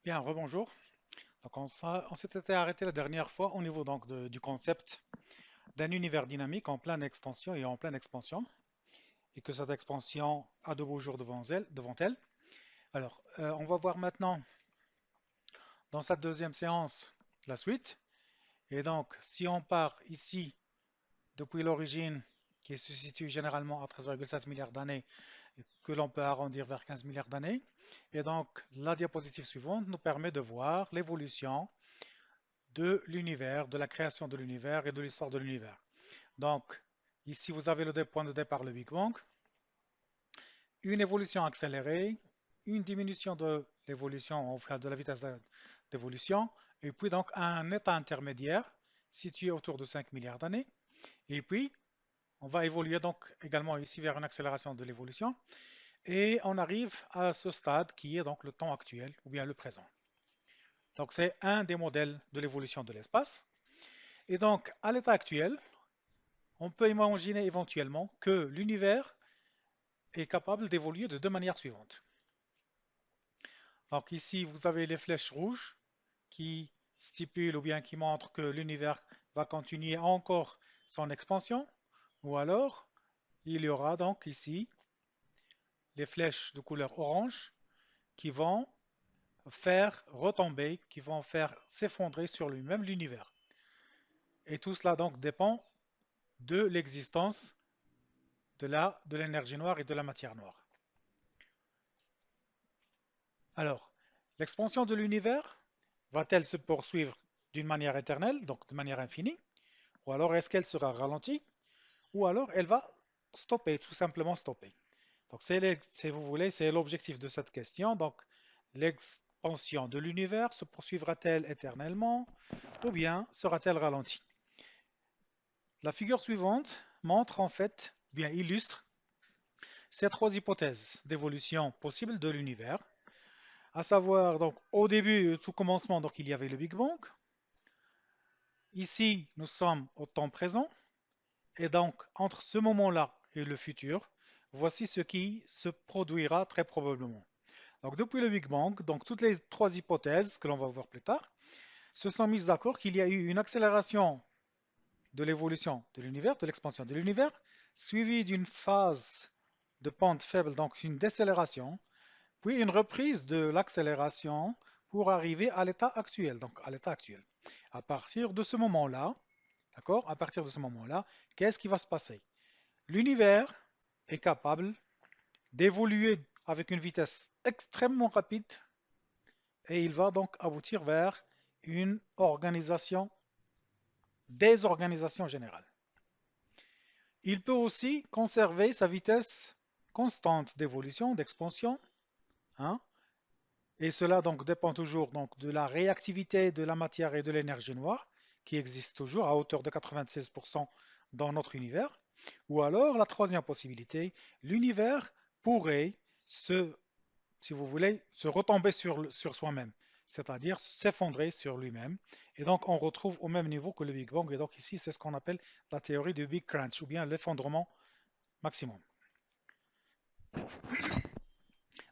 Bien, rebonjour. Donc on s'était arrêté la dernière fois au niveau du concept d'un univers dynamique en pleine extension et en pleine expansion, et que cette expansion a de beaux jours devant elle. Alors, on va voir maintenant dans cette deuxième séance la suite. Et donc, si on part ici depuis l'origine, qui se situe généralement à 13,7 milliards d'années, et que l'on peut arrondir vers 15 milliards d'années, et donc la diapositive suivante nous permet de voir l'évolution de l'univers, de la création de l'univers et de l'histoire de l'univers. Donc, ici, vous avez le point de départ, le Big Bang, une évolution accélérée, une diminution de l'évolution, enfin de la vitesse d'évolution, et puis donc un état intermédiaire situé autour de 5 milliards d'années. Et puis, on va évoluer donc également ici vers une accélération de l'évolution, et on arrive à ce stade qui est donc le temps actuel, ou bien le présent. Donc, c'est un des modèles de l'évolution de l'espace. Et donc, à l'état actuel, on peut imaginer éventuellement que l'univers est capable d'évoluer de deux manières suivantes. Donc ici, vous avez les flèches rouges qui stipulent ou bien qui montrent que l'univers va continuer encore son expansion, ou alors il y aura donc ici les flèches de couleur orange qui vont faire retomber, qui vont faire s'effondrer sur lui-même l'univers. Et tout cela donc dépend de l'existence de l'énergie noire et de la matière noire. Alors, l'expansion de l'univers va-t-elle se poursuivre d'une manière éternelle, donc de manière infinie, ou alors est-ce qu'elle sera ralentie, ou alors elle va stopper, tout simplement stopper. Donc, si vous voulez, c'est l'objectif de cette question. Donc, l'expansion de l'univers se poursuivra-t-elle éternellement, ou bien sera-t-elle ralentie? La figure suivante montre en fait, bien illustre, ces trois hypothèses d'évolution possible de l'univers. À savoir, donc, au début, tout commencement, donc, il y avait le Big Bang. Ici, nous sommes au temps présent. Et donc, entre ce moment-là et le futur, voici ce qui se produira très probablement. Donc, depuis le Big Bang, donc, toutes les trois hypothèses que l'on va voir plus tard, se sont mises d'accord qu'il y a eu une accélération de l'évolution de l'univers, de l'expansion de l'univers, suivie d'une phase de pente faible, donc une décélération, puis une reprise de l'accélération pour arriver à l'état actuel. Donc à l'état actuel. À partir de ce moment-là, d'accord? À partir de ce moment-là, qu'est-ce qui va se passer? L'univers est capable d'évoluer avec une vitesse extrêmement rapide et il va donc aboutir vers une organisation, désorganisation générale. Il peut aussi conserver sa vitesse constante d'évolution, d'expansion, hein, et cela donc dépend toujours donc de la réactivité de la matière et de l'énergie noire, qui existe toujours à hauteur de 96% dans notre univers. Ou alors, la troisième possibilité, l'univers pourrait se, si vous voulez, se retomber sur soi-même, c'est-à-dire s'effondrer sur lui-même. Et donc, on retrouve au même niveau que le Big Bang. Et donc, ici, c'est ce qu'on appelle la théorie du Big Crunch, ou bien l'effondrement maximum.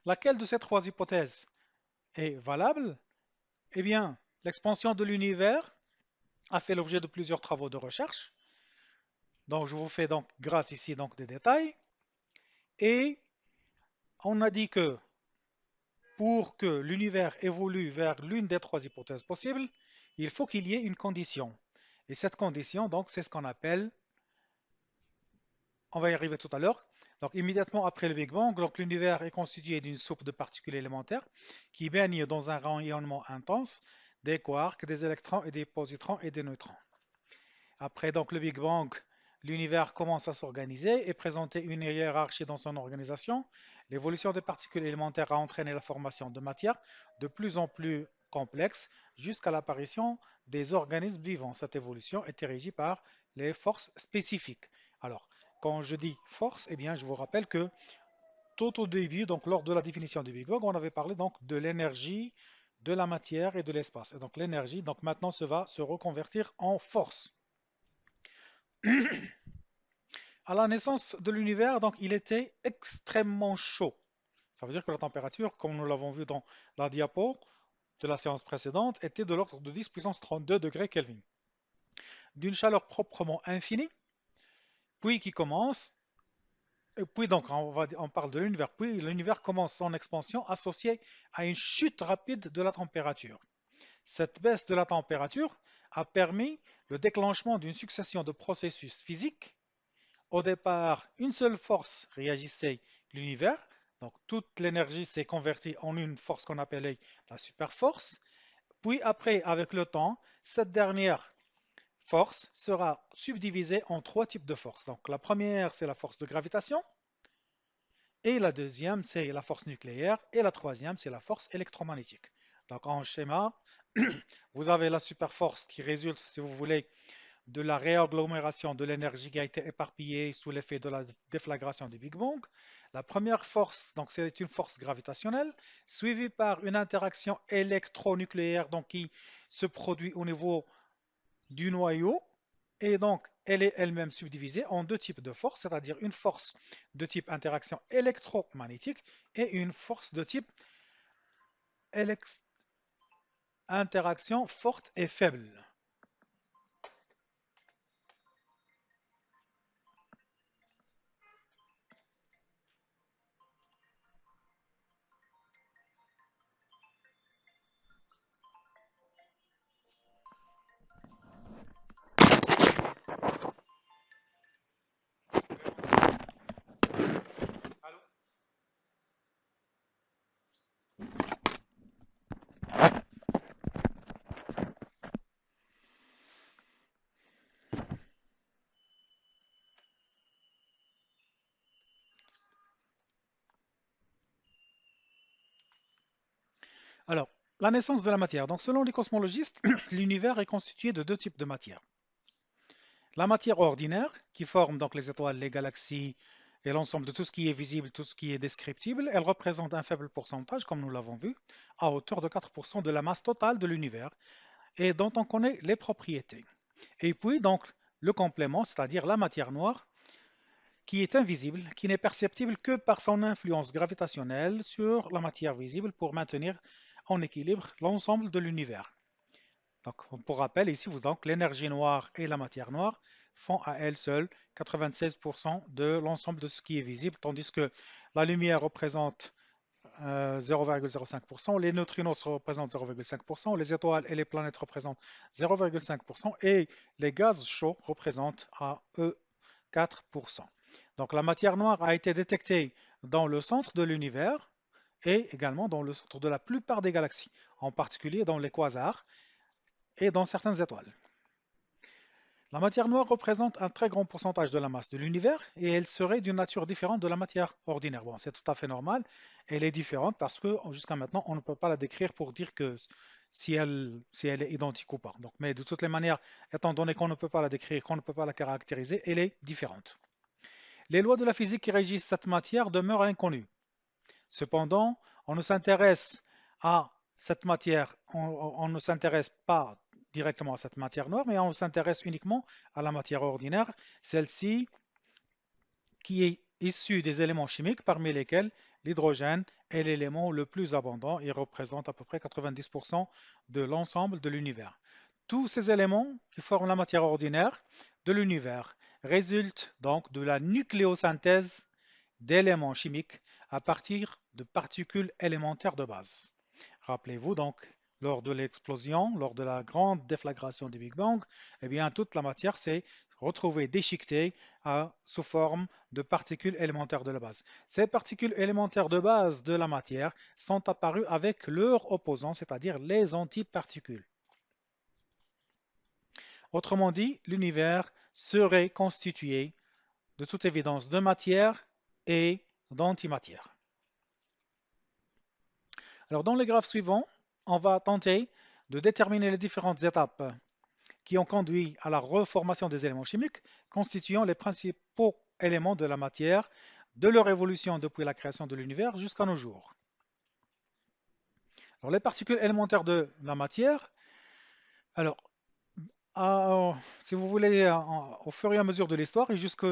Laquelle de ces trois hypothèses est valable? Eh bien, l'expansion de l'univers a fait l'objet de plusieurs travaux de recherche. Donc, je vous fais donc grâce ici donc des détails. Et on a dit que pour que l'univers évolue vers l'une des trois hypothèses possibles, il faut qu'il y ait une condition. Et cette condition, donc, c'est ce qu'on appelle, on va y arriver tout à l'heure. Donc, immédiatement après le Big Bang, donc l'univers est constitué d'une soupe de particules élémentaires qui baignent dans un rayonnement intense des quarks, des électrons et des positrons et des neutrons. Après donc le Big Bang, l'univers commence à s'organiser et présenter une hiérarchie dans son organisation. L'évolution des particules élémentaires a entraîné la formation de matières de plus en plus complexes jusqu'à l'apparition des organismes vivants. Cette évolution était régie par les forces spécifiques. Alors, quand je dis force, eh bien, je vous rappelle que tout au début, donc lors de la définition du Big Bang, on avait parlé donc de l'énergie, de la matière et de l'espace. Et donc l'énergie, donc maintenant, va se reconvertir en force. À la naissance de l'univers, donc, il était extrêmement chaud. Ça veut dire que la température, comme nous l'avons vu dans la diapo, de la séance précédente était de l'ordre de 10 puissance 32 degrés Kelvin. D'une chaleur proprement infinie, puis qui commence, et puis donc on parle de l'univers, puis l'univers commence son expansion associée à une chute rapide de la température. Cette baisse de la température a permis le déclenchement d'une succession de processus physiques. Au départ, une seule force réagissait l'univers, donc toute l'énergie s'est convertie en une force qu'on appelait la superforce. Puis après, avec le temps, cette dernière force sera subdivisée en trois types de forces. Donc la première, c'est la force de gravitation, et la deuxième, c'est la force nucléaire, et la troisième, c'est la force électromagnétique. Donc en schéma, vous avez la superforce qui résulte, si vous voulez, de la réagglomération de l'énergie qui a été éparpillée sous l'effet de la déflagration du Big Bang. La première force, donc c'est une force gravitationnelle, suivie par une interaction électronucléaire donc qui se produit au niveau du noyau. Et donc, elle est elle-même subdivisée en deux types de forces, c'est-à-dire une force de type interaction électromagnétique et une force de type interaction forte et faible. Alors, la naissance de la matière. Donc, selon les cosmologistes, l'univers est constitué de deux types de matière. La matière ordinaire, qui forme donc les étoiles, les galaxies et l'ensemble de tout ce qui est visible, tout ce qui est descriptible, elle représente un faible pourcentage, comme nous l'avons vu, à hauteur de 4% de la masse totale de l'univers et dont on connaît les propriétés. Et puis, donc, le complément, c'est-à-dire la matière noire, qui est invisible, qui n'est perceptible que par son influence gravitationnelle sur la matière visible pour maintenir en équilibre l'ensemble de l'univers. Donc, pour rappel, ici, donc, l'énergie noire et la matière noire font à elles seules 96% de l'ensemble de ce qui est visible, tandis que la lumière représente 0,05%, les neutrinos représentent 0,5%, les étoiles et les planètes représentent 0,5% et les gaz chauds représentent à eux 4%. Donc la matière noire a été détectée dans le centre de l'univers et également dans le centre de la plupart des galaxies, en particulier dans les quasars et dans certaines étoiles. La matière noire représente un très grand pourcentage de la masse de l'univers et elle serait d'une nature différente de la matière ordinaire. Bon, c'est tout à fait normal. Elle est différente parce que jusqu'à maintenant, on ne peut pas la décrire pour dire que si elle est identique ou pas. Donc, mais de toutes les manières, étant donné qu'on ne peut pas la décrire, qu'on ne peut pas la caractériser, elle est différente. Les lois de la physique qui régissent cette matière demeurent inconnues. Cependant, on ne s'intéresse à cette matière, on ne s'intéresse pas directement à cette matière noire, mais on s'intéresse uniquement à la matière ordinaire, celle-ci qui est issue des éléments chimiques, parmi lesquels l'hydrogène est l'élément le plus abondant et représente à peu près 90% de l'ensemble de l'univers. Tous ces éléments qui forment la matière ordinaire de l'univers résultent donc de la nucléosynthèse d'éléments chimiques à partir de particules élémentaires de base. Rappelez-vous donc, lors de l'explosion, lors de la grande déflagration du Big Bang, eh bien, toute la matière s'est retrouvée déchiquetée sous forme de particules élémentaires de la base. Ces particules élémentaires de base de la matière sont apparues avec leurs opposants, c'est-à-dire les antiparticules. Autrement dit, l'univers serait constitué de toute évidence de matière et d'antimatière. Alors, dans les graphes suivants, on va tenter de déterminer les différentes étapes qui ont conduit à la reformation des éléments chimiques constituant les principaux éléments de la matière, de leur évolution depuis la création de l'univers jusqu'à nos jours. Alors, les particules élémentaires de la matière, alors, si vous voulez, au fur et à mesure de l'histoire et jusque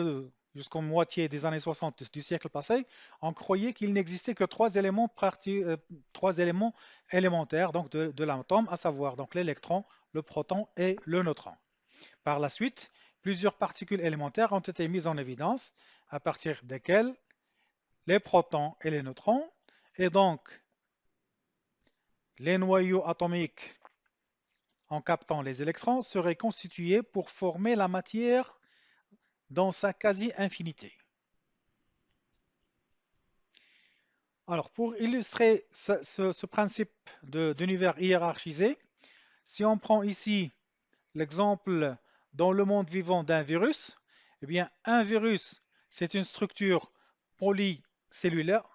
jusqu'aux moitié des années 60 du siècle passé, on croyait qu'il n'existait que trois éléments élémentaires donc de l'atome, à savoir donc l'électron, le proton et le neutron. Par la suite, plusieurs particules élémentaires ont été mises en évidence, à partir desquelles les protons et les neutrons, et donc les noyaux atomiques en captant les électrons, seraient constitués pour former la matière dans sa quasi-infinité. Alors, pour illustrer ce principe d'univers hiérarchisé, si on prend ici l'exemple dans le monde vivant d'un virus, eh bien, un virus, c'est une structure polycellulaire,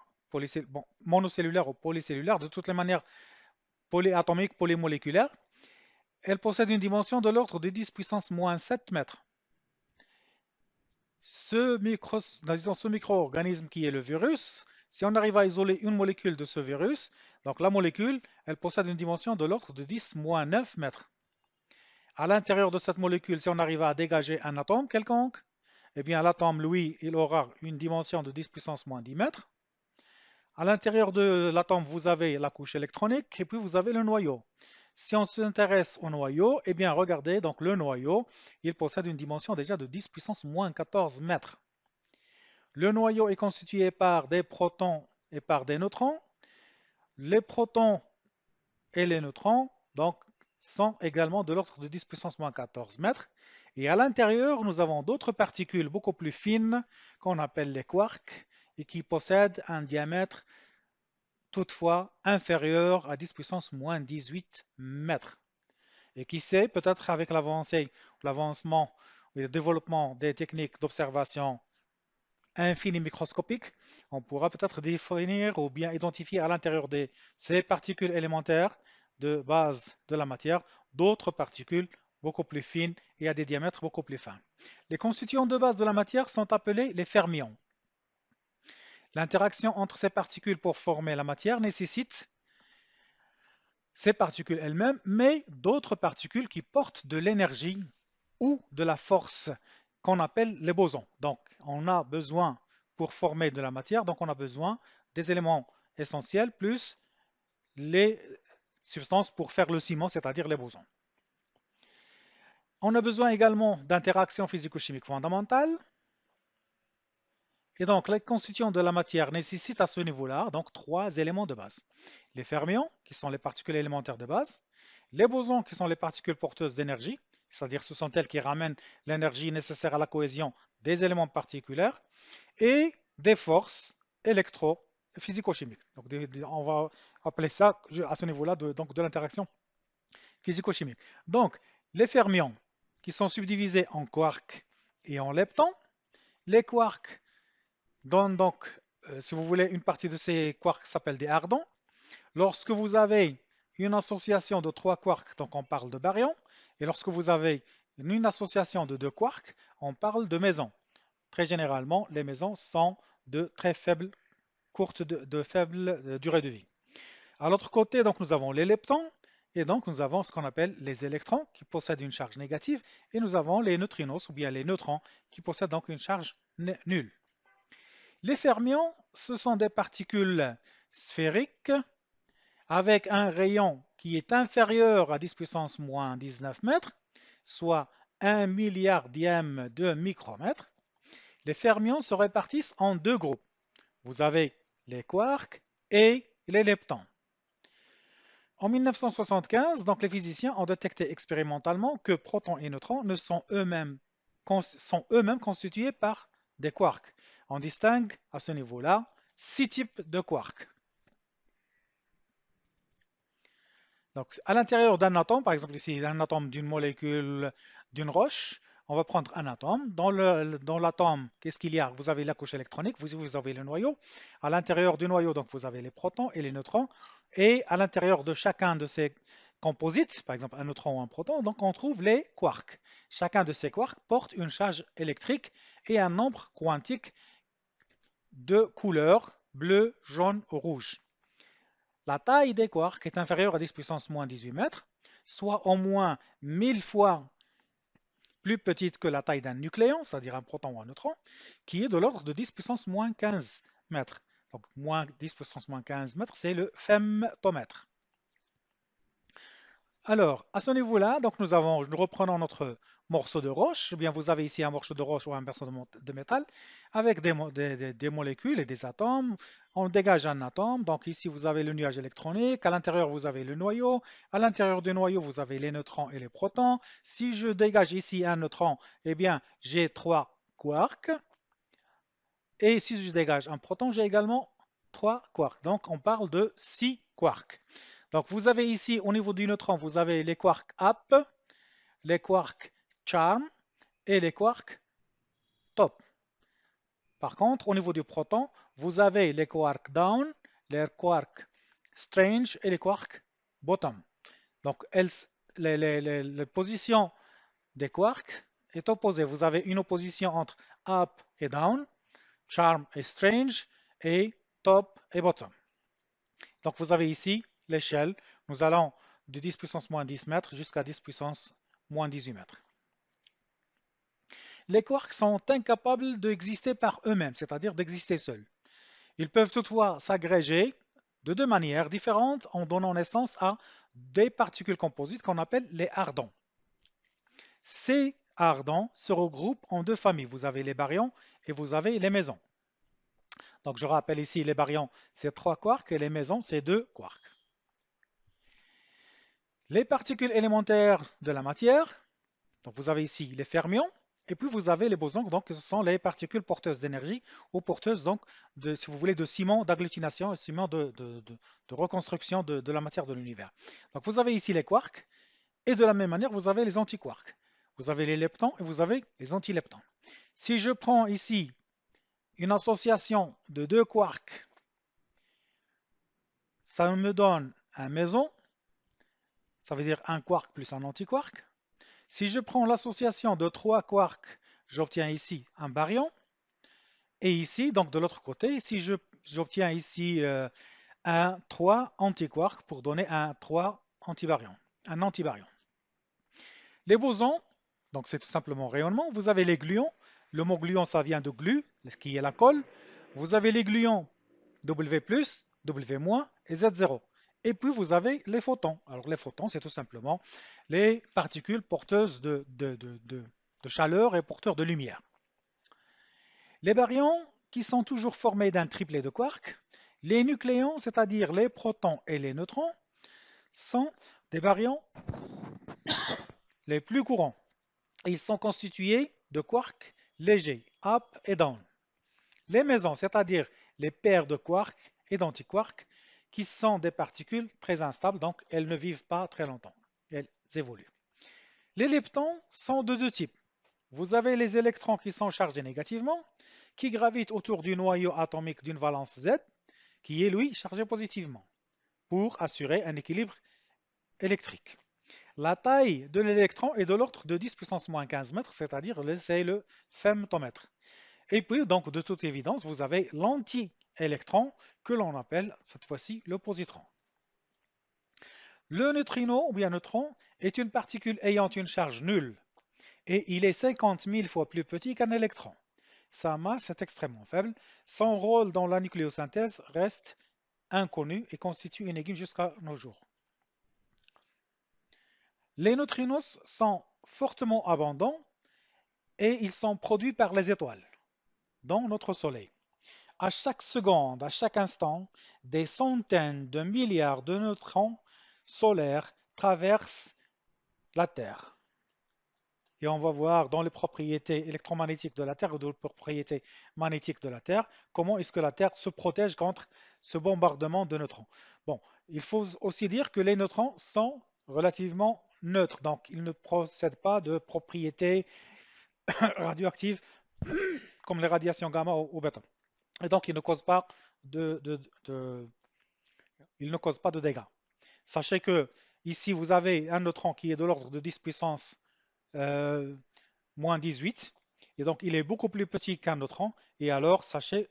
monocellulaire ou polycellulaire, de toutes les manières polyatomique, polymoléculaire. Elle possède une dimension de l'ordre de 10 puissance moins 7 mètres. Ce micro-organisme qui est le virus, si on arrive à isoler une molécule de ce virus, donc la molécule, elle possède une dimension de l'ordre de 10 moins 9 mètres. À l'intérieur de cette molécule, si on arrive à dégager un atome quelconque, eh bien l'atome, lui, il aura une dimension de 10 puissance moins 10 mètres. À l'intérieur de l'atome, vous avez la couche électronique et puis vous avez le noyau. Si on s'intéresse au noyau, eh bien regardez, donc le noyau, il possède une dimension déjà de 10 puissance moins 14 mètres. Le noyau est constitué par des protons et par des neutrons. Les protons et les neutrons donc, sont également de l'ordre de 10 puissance moins 14 mètres. Et à l'intérieur, nous avons d'autres particules beaucoup plus fines qu'on appelle les quarks et qui possèdent un diamètre toutefois inférieur à 10 puissance moins 18 mètres. Et qui sait, peut-être avec l'avancement et le développement des techniques d'observation infinies microscopiques, on pourra peut-être définir ou bien identifier à l'intérieur de ces particules élémentaires de base de la matière d'autres particules beaucoup plus fines et à des diamètres beaucoup plus fins. Les constituants de base de la matière sont appelés les fermions. L'interaction entre ces particules pour former la matière nécessite ces particules elles-mêmes, mais d'autres particules qui portent de l'énergie ou de la force qu'on appelle les bosons. Donc, on a besoin pour former de la matière, donc on a besoin des éléments essentiels plus les substances pour faire le ciment, c'est-à-dire les bosons. On a besoin également d'interactions physico-chimiques fondamentales. Et donc, les constituants de la matière nécessitent à ce niveau-là donc trois éléments de base. Les fermions, qui sont les particules élémentaires de base, les bosons, qui sont les particules porteuses d'énergie, c'est-à-dire ce sont elles qui ramènent l'énergie nécessaire à la cohésion des éléments particuliers, et des forces électro-physico-chimiques. Donc, on va appeler ça à ce niveau-là de l'interaction physico-chimique. Donc, les fermions, qui sont subdivisés en quarks et en leptons, les quarks donnent donc, si vous voulez, une partie de ces quarks s'appelle des ardents. Lorsque vous avez une association de trois quarks, donc on parle de baryons, et lorsque vous avez une association de deux quarks, on parle de mésons. Très généralement, les mésons sont de très faibles, courtes, de faible durée de vie. À l'autre côté, donc, nous avons les leptons, et donc nous avons ce qu'on appelle les électrons qui possèdent une charge négative, et nous avons les neutrinos, ou bien les neutrons, qui possèdent donc une charge nulle. Les fermions, ce sont des particules sphériques avec un rayon qui est inférieur à 10 puissance moins 19 mètres, soit 1 milliardième de micromètre. Les fermions se répartissent en deux groupes. Vous avez les quarks et les leptons. En 1975, donc, les physiciens ont détecté expérimentalement que protons et neutrons sont eux-mêmes constitués par des quarks. On distingue à ce niveau-là 6 types de quarks. Donc, à l'intérieur d'un atome, par exemple ici, un atome d'une molécule d'une roche, on va prendre un atome. Dans l'atome, qu'est-ce qu'il y a? Vous avez la couche électronique, vous avez le noyau. À l'intérieur du noyau, donc, vous avez les protons et les neutrons. Et à l'intérieur de chacun de ces composites, par exemple un neutron ou un proton, donc on trouve les quarks. Chacun de ces quarks porte une charge électrique et un nombre quantique de couleur bleu, jaune ou rouge. La taille des quarks est inférieure à 10 puissance moins 18 mètres, soit au moins 1000 fois plus petite que la taille d'un nucléon, c'est-à-dire un proton ou un neutron, qui est de l'ordre de 10 puissance moins 15 mètres. Donc, moins 10 puissance moins 15 mètres, c'est le femtomètre. Alors, à ce niveau-là, donc nous reprenons notre morceau de roche. Eh bien, vous avez ici un morceau de roche ou un morceau de métal avec des molécules et des atomes. On dégage un atome. Donc ici, vous avez le nuage électronique. À l'intérieur, vous avez le noyau. À l'intérieur du noyau, vous avez les neutrons et les protons. Si je dégage ici un neutron, eh bien, j'ai trois quarks. Et si je dégage un proton, j'ai également trois quarks. Donc, on parle de 6 quarks. Donc, vous avez ici, au niveau du neutron, vous avez les quarks up, les quarks charm et les quarks top. Par contre, au niveau du proton, vous avez les quarks down, les quarks strange et les quarks bottom. Donc, les positions des quarks est opposée. Vous avez une opposition entre up et down, charm et strange, et top et bottom. Donc vous avez ici l'échelle. Nous allons de 10 puissance moins 10 mètres jusqu'à 10 puissance moins 18 mètres. Les quarks sont incapables d'exister par eux-mêmes, c'est-à-dire d'exister seuls. Ils peuvent toutefois s'agréger de deux manières différentes en donnant naissance à des particules composites qu'on appelle les ardents. Ces ardents se regroupent en deux familles. Vous avez les baryons et vous avez les mésons. Donc je rappelle ici les baryons, c'est 3 quarks et les mésons, c'est 2 quarks. Les particules élémentaires de la matière, donc vous avez ici les fermions, et puis vous avez les bosons, donc ce sont les particules porteuses d'énergie ou porteuses, donc, si vous voulez, de ciment d'agglutination et ciment de reconstruction de la matière de l'univers. Donc vous avez ici les quarks, et de la même manière, vous avez les antiquarks. Vous avez les leptons et vous avez les antileptons. Si je prends ici une association de deux quarks, ça me donne un méson, ça veut dire un quark plus un antiquark. Si je prends l'association de trois quarks, j'obtiens ici un baryon. Et ici, donc de l'autre côté, si j'obtiens ici un 3 antiquark pour donner un 3 antibaryon, un antibaryon. Les bosons, donc c'est tout simplement rayonnement. Vous avez les gluons. Le mot gluon, ça vient de glu, ce qui est la colle. Vous avez les gluons W+, W- et Z0. Et puis vous avez les photons. Alors les photons, c'est tout simplement les particules porteuses de chaleur et porteurs de lumière. Les baryons, qui sont toujours formés d'un triplet de quarks, les nucléons, c'est-à-dire les protons et les neutrons, sont des baryons les plus courants. Ils sont constitués de quarks légers, up et down. Les mésons, c'est-à-dire les paires de quarks et d'antiquarks, qui sont des particules très instables, donc elles ne vivent pas très longtemps, elles évoluent. Les leptons sont de deux types. Vous avez les électrons qui sont chargés négativement, qui gravitent autour du noyau atomique d'une valence Z, qui est lui chargé positivement, pour assurer un équilibre électrique. La taille de l'électron est de l'ordre de 10 puissance moins 15 mètres, c'est-à-dire c'est le femtomètre. Et puis, donc, de toute évidence, vous avez l'anti-électron que l'on appelle cette fois-ci le positron. Le neutrino ou bien neutron est une particule ayant une charge nulle et il est 50 000 fois plus petit qu'un électron. Sa masse est extrêmement faible. Son rôle dans la nucléosynthèse reste inconnu et constitue une énigme jusqu'à nos jours. Les neutrinos sont fortement abondants et ils sont produits par les étoiles dans notre Soleil. À chaque seconde, à chaque instant, des centaines de milliards de neutrons solaires traversent la Terre. Et on va voir dans les propriétés électromagnétiques de la Terre ou dans les propriétés magnétiques de la Terre, comment est-ce que la Terre se protège contre ce bombardement de neutrons. Bon, il faut aussi dire que les neutrons sont relativement neutres, donc ils ne possèdent pas de propriétés radioactives comme les radiations gamma ou bêta. Et donc, ils ne causent pas de, ils ne causent pas de dégâts. Sachez que ici, vous avez un neutron qui est de l'ordre de 10 puissance moins 18, et donc il est beaucoup plus petit qu'un neutron, et alors sachez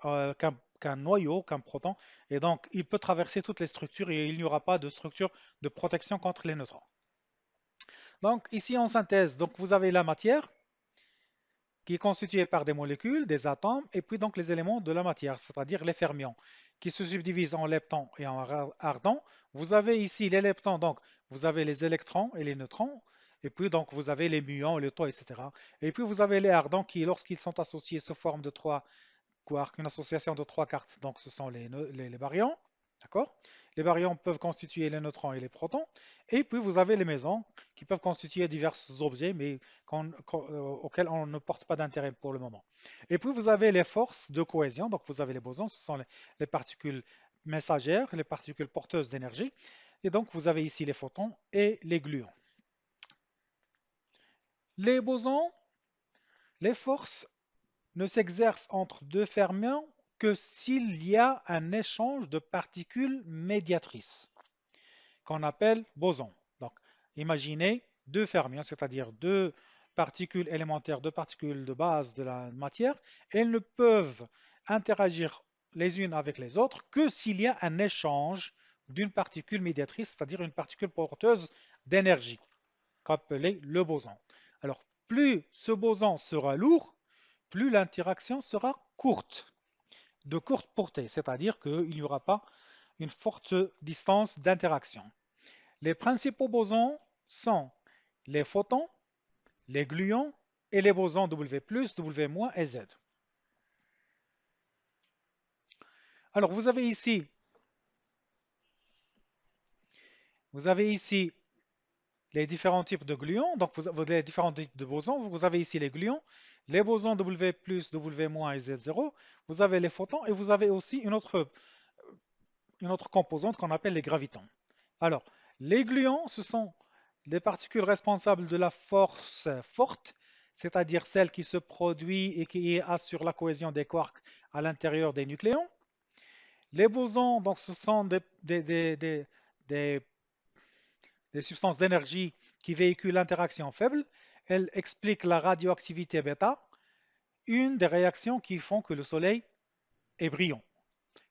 qu'un noyau, qu'un proton, et donc il peut traverser toutes les structures et il n'y aura pas de structure de protection contre les neutrons. Donc ici en synthèse, donc vous avez la matière, qui est constitué par des molécules, des atomes, et puis donc les éléments de la matière, c'est-à-dire les fermions, qui se subdivisent en leptons et en ardents. Vous avez ici les leptons, donc vous avez les électrons et les neutrons, et puis donc vous avez les muons, les taux, etc. Et puis vous avez les ardents qui, lorsqu'ils sont associés sous forme de trois quarks, une association de trois cartes, donc ce sont les baryons. D'accord? Les baryons peuvent constituer les neutrons et les protons. Et puis vous avez les mésons qui peuvent constituer divers objets, mais auxquels on ne porte pas d'intérêt pour le moment. Et puis vous avez les forces de cohésion. Donc vous avez les bosons, ce sont les particules messagères, les particules porteuses d'énergie. Et donc vous avez ici les photons et les gluons. Les bosons, les forces ne s'exercent entre deux fermions que s'il y a un échange de particules médiatrices, qu'on appelle boson. Donc, imaginez deux fermions, c'est-à-dire deux particules élémentaires, deux particules de base de la matière, elles ne peuvent interagir les unes avec les autres que s'il y a un échange d'une particule médiatrice, c'est-à-dire une particule porteuse d'énergie, appelée le boson. Alors, plus ce boson sera lourd, plus l'interaction sera courte, de courte portée, c'est-à-dire qu'il n'y aura pas une forte distance d'interaction. Les principaux bosons sont les photons, les gluons et les bosons W+, W- et Z. Alors vous avez ici les différents types de gluons, donc vous avez les différents types de bosons. Vous avez ici les gluons, les bosons W+, W- et Z0. Vous avez les photons et vous avez aussi une autre composante qu'on appelle les gravitons. Alors, les gluons, ce sont les particules responsables de la force forte, c'est-à-dire celle qui se produit et qui assure la cohésion des quarks à l'intérieur des nucléons. Les bosons, donc, ce sont des- des substances d'énergie qui véhiculent l'interaction faible. Elles expliquent la radioactivité bêta, une des réactions qui font que le Soleil est brillant.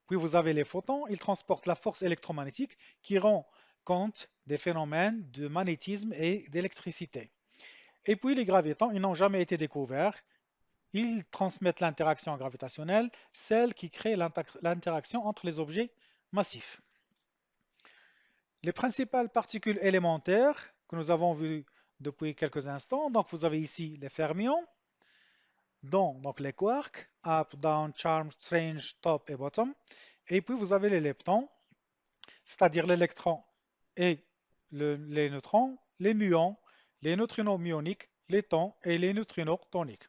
Puis vous avez les photons, ils transportent la force électromagnétique qui rend compte des phénomènes de magnétisme et d'électricité. Et puis les gravitons, ils n'ont jamais été découverts. Ils transmettent l'interaction gravitationnelle, celle qui crée l'interaction entre les objets massifs. Les principales particules élémentaires que nous avons vues depuis quelques instants, donc vous avez ici les fermions, dont donc les quarks, up, down, charm, strange, top et bottom. Et puis vous avez les leptons, c'est-à-dire l'électron et les neutrons, les muons, les neutrinos muoniques, les tons et les neutrinos toniques.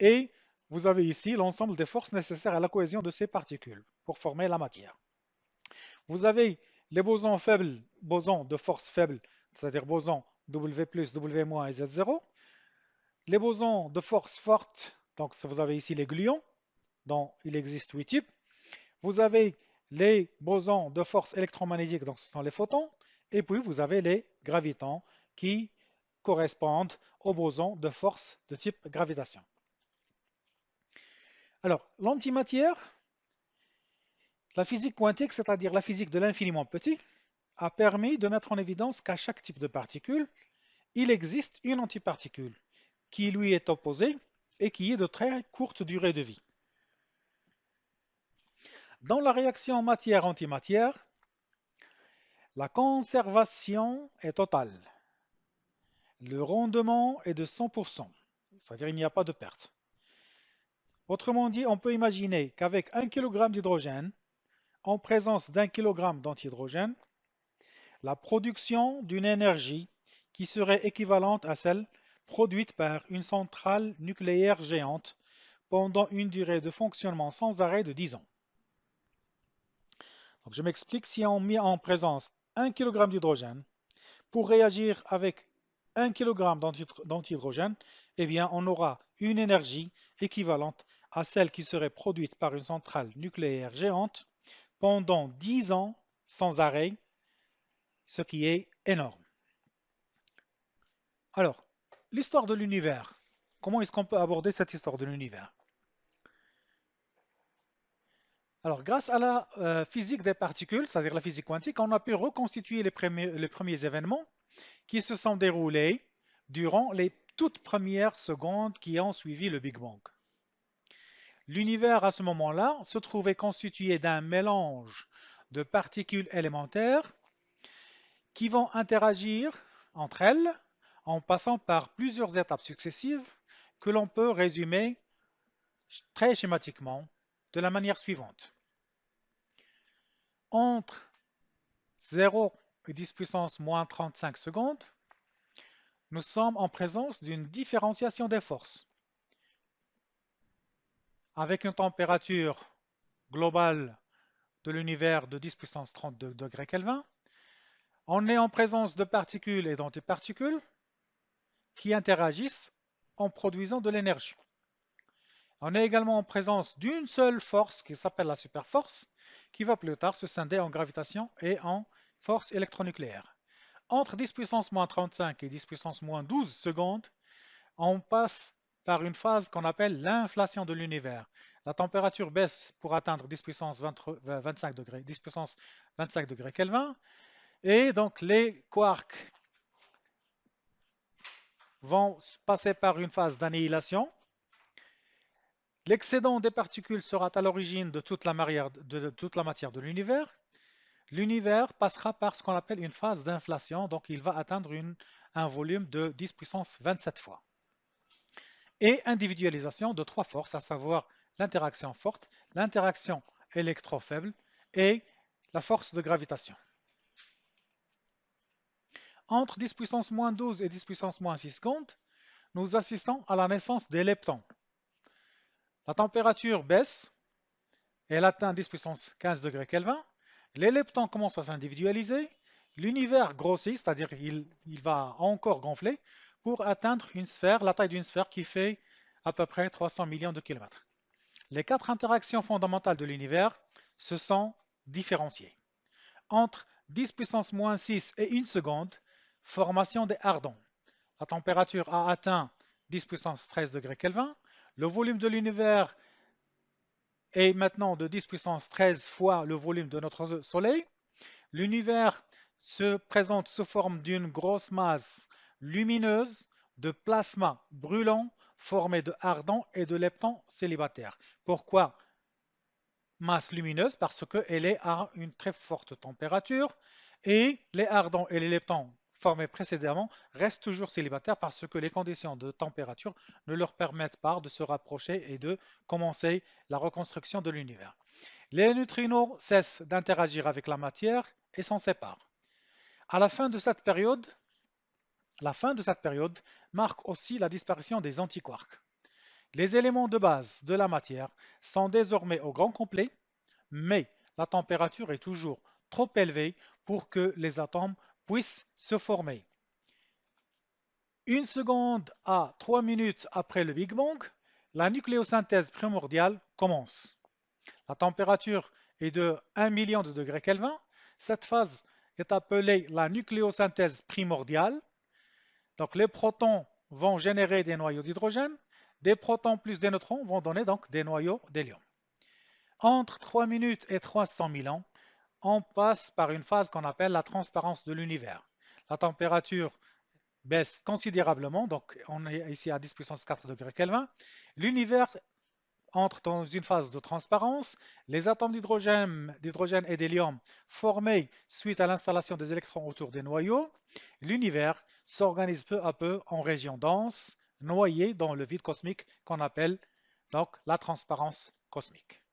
Et vous avez ici l'ensemble des forces nécessaires à la cohésion de ces particules pour former la matière. Vous avez les bosons faibles, bosons de force faible, c'est-à-dire bosons W+, W- et Z0. Les bosons de force forte, donc vous avez ici les gluons, dont il existe 8 types. Vous avez les bosons de force électromagnétique, donc ce sont les photons, et puis vous avez les gravitons qui correspondent aux bosons de force de type gravitation. Alors, l'antimatière, la physique quantique, c'est-à-dire la physique de l'infiniment petit, a permis de mettre en évidence qu'à chaque type de particule, il existe une antiparticule qui lui est opposée et qui est de très courte durée de vie. Dans la réaction matière-antimatière, la conservation est totale. Le rendement est de 100%, c'est-à-dire il n'y a pas de perte. Autrement dit, on peut imaginer qu'avec 1 kg d'hydrogène, en présence d'1 kg d'antihydrogène, la production d'une énergie qui serait équivalente à celle produite par une centrale nucléaire géante pendant une durée de fonctionnement sans arrêt de 10 ans. Donc je m'explique, si on met en présence 1 kg d'hydrogène, pour réagir avec 1 kg d'antihydrogène, eh bien, on aura une énergie équivalente à celle qui serait produite par une centrale nucléaire géante pendant 10 ans sans arrêt, ce qui est énorme. Alors, l'histoire de l'univers. Comment est-ce qu'on peut aborder cette histoire de l'univers? Alors, grâce à la physique des particules, c'est-à-dire la physique quantique, on a pu reconstituer les premiers événements qui se sont déroulés durant les toutes premières secondes qui ont suivi le Big Bang. L'univers à ce moment-là se trouvait constitué d'un mélange de particules élémentaires qui vont interagir entre elles en passant par plusieurs étapes successives que l'on peut résumer très schématiquement de la manière suivante. Entre 0 et 10 puissance moins 35 secondes, nous sommes en présence d'une différenciation des forces avec une température globale de l'univers de 10 puissance 32 degrés Kelvin. On est en présence de particules et d'antiparticules qui interagissent en produisant de l'énergie. On est également en présence d'une seule force qui s'appelle la superforce, qui va plus tard se scinder en gravitation et en force électronucléaire. Entre 10 puissance moins 35 et 10 puissance moins 12 secondes, on passe par une phase qu'on appelle l'inflation de l'univers. La température baisse pour atteindre 10 puissance 25 degrés, 10 puissance 25 degrés Kelvin, et donc les quarks vont passer par une phase d'annihilation. L'excédent des particules sera à l'origine de toute la matière de l'univers. L'univers passera par ce qu'on appelle une phase d'inflation, donc il va atteindre un volume de 10 puissance 27 fois. Et individualisation de trois forces, à savoir l'interaction forte, l'interaction électrofaible et la force de gravitation. Entre 10 puissance moins 12 et 10 puissance moins 6 secondes, nous assistons à la naissance des leptons. La température baisse, et elle atteint 10 puissance 15 degrés Kelvin. Les leptons commencent à s'individualiser, l'univers grossit, c'est-à-dire il va encore gonfler pour atteindre une sphère, la taille d'une sphère qui fait à peu près 300 millions de kilomètres. Les quatre interactions fondamentales de l'univers se sont différenciées. Entre 10 puissance moins 6 et 1 seconde, formation des ardents. La température a atteint 10 puissance 13 degrés Kelvin. Le volume de l'univers est maintenant de 10 puissance 13 fois le volume de notre Soleil. L'univers se présente sous forme d'une grosse masse lumineuse de plasma brûlant formé de ardents et de leptons célibataires. Pourquoi masse lumineuse? Parce qu'elle est à une très forte température et les ardents et les leptons formés précédemment restent toujours célibataires parce que les conditions de température ne leur permettent pas de se rapprocher et de commencer la reconstruction de l'univers. Les neutrinos cessent d'interagir avec la matière et s'en séparent. À la fin de cette période marque aussi la disparition des antiquarks. Les éléments de base de la matière sont désormais au grand complet, mais la température est toujours trop élevée pour que les atomes puissent se former. 1 seconde à 3 minutes après le Big Bang, la nucléosynthèse primordiale commence. La température est de 1 million de degrés Kelvin. Cette phase est appelée la nucléosynthèse primordiale. Donc les protons vont générer des noyaux d'hydrogène. Des protons plus des neutrons vont donner donc des noyaux d'hélium. Entre 3 minutes et 300 000 ans, on passe par une phase qu'on appelle la transparence de l'univers. La température baisse considérablement, donc on est ici à 10 puissance 4 degrés Kelvin. L'univers entre dans une phase de transparence. Les atomes d'hydrogène et d'hélium formés suite à l'installation des électrons autour des noyaux, l'univers s'organise peu à peu en régions denses, noyées dans le vide cosmique qu'on appelle donc la transparence cosmique.